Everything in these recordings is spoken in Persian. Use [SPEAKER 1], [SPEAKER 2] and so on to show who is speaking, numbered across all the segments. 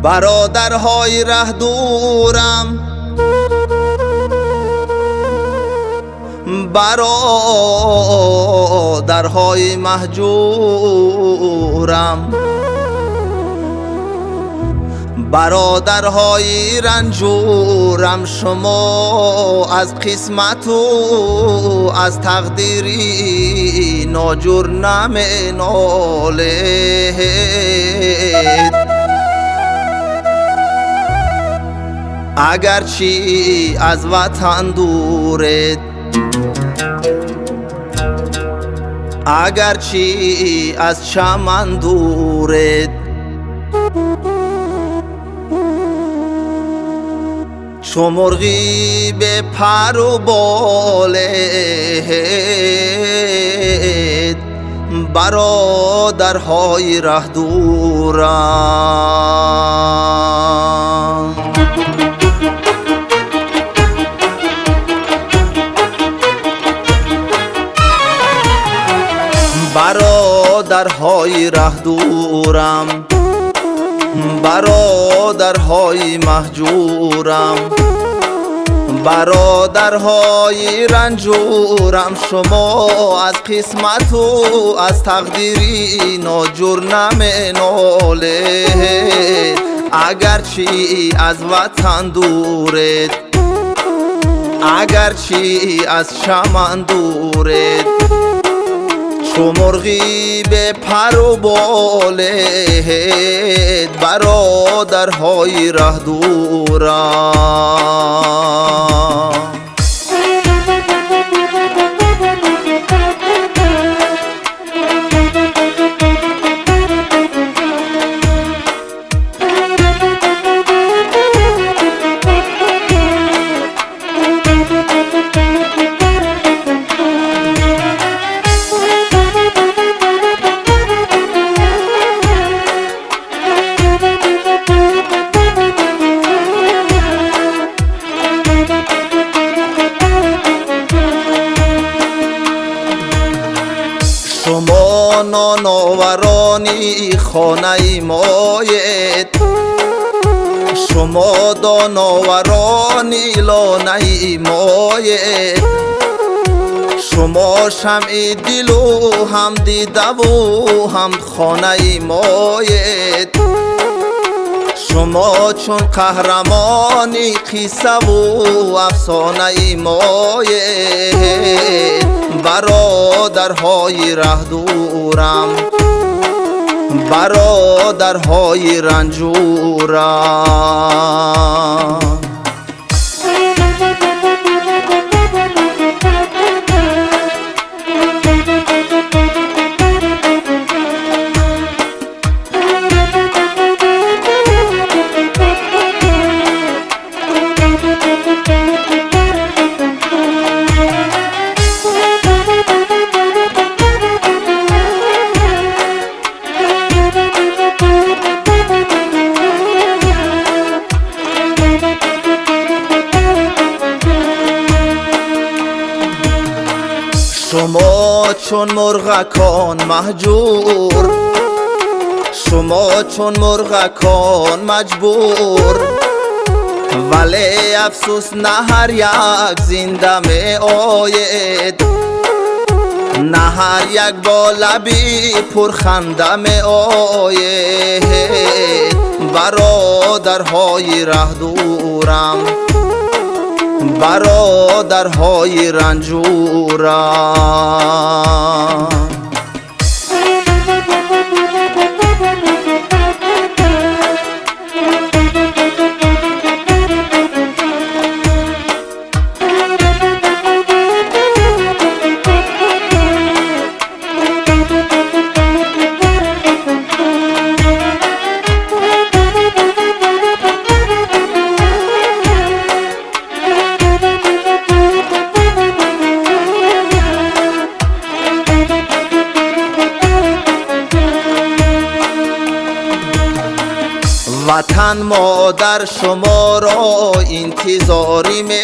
[SPEAKER 1] برادرهای ره دورم، برادرهای مهجورم، برادرهای رنجورم، شما از قسمت و از تقدیری ناجور نمینالید. اگرچی از وطن دورید، اگرچی از چمن دورید، چو مرغی به پر و بالید، برادرهای ره دورم. برادرهای ره دورم، برادرهای مهجورم، برادرهای رنجورم، شما از قسمت و از تقدیری ناجور نمینالید. اگرچی از وطن دورید، اگرچی از چمن دورید، چو مرغی به پر و بالید، برادرهای ره دورم. شما ناناورانی خانه مایید، شما داناورانی لانه مایید، شما شمع دل و هم دیده و هم خانه مایید، شما چون قهرمانی قصه و افسانه مایید. برادرهای ره دورم، برادرهای رنجورم. شما چون مرغکان مهجور، شما چون مرغکان مجبور، ولی افسوس نه هر یک زنده می آید، نه هر یک با لبی پرخنده می آید. برادرهای ره دورم، برادرهای رنجورم. مادر شما را انتظاری می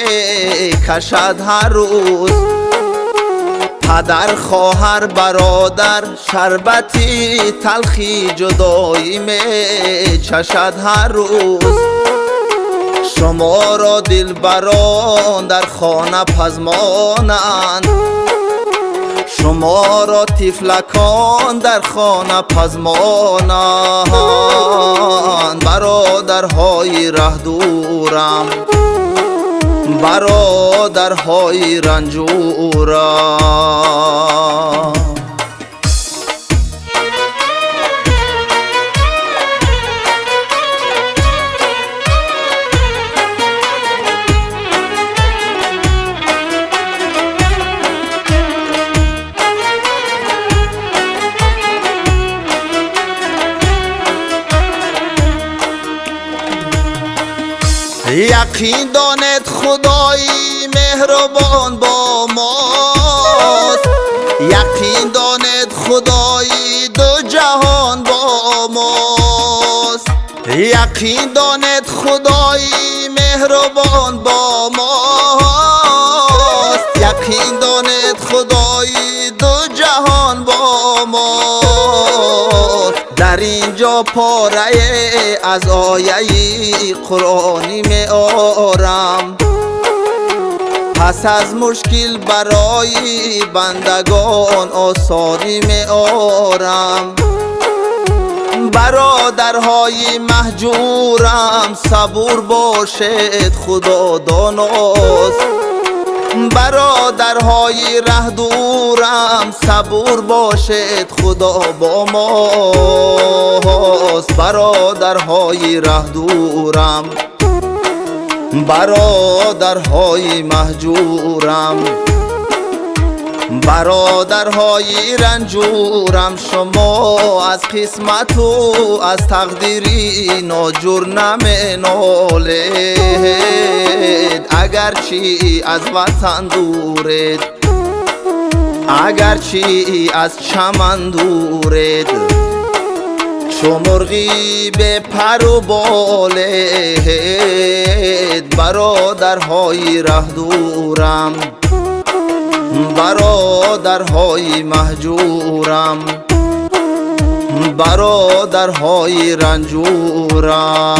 [SPEAKER 1] کشد هر روز، پدر خواهر برادر شربتی تلخی جدایی می چشد هر روز. شما را دلبران در خانه پزمانند، شما را طفلکان در خانه پزمانند. برادرهای ره دورم، برادرهای رنجورم. یقین دانید خدایی مهربان با ماست، یقین دانید خدایی دو جهان با ماست، یقین دانید خدایی مهربان با ماست، یقین دانید خدایی دو جهان با ماست. در اینجا پاره از آیه قرآنی می آرم، پس از مشکل برای بندگان آسانی می آرم. برادرهای مهجورم صبور باشید خدا داناست، برادرهای ره دورم صبور باشید خدا با ماست. برادرهای ره دورم، برادرهای مهجورم، برادرهای رنجورم، شما از قسمت و از تقدیری ناجور نمی نالید. اگرچی از وطن دورید، اگرچی از چمن دورید، چو مرغی به پر و بالید. برادرهای ره دورم، برادرهای مهجورم، برادرهای رنجورم.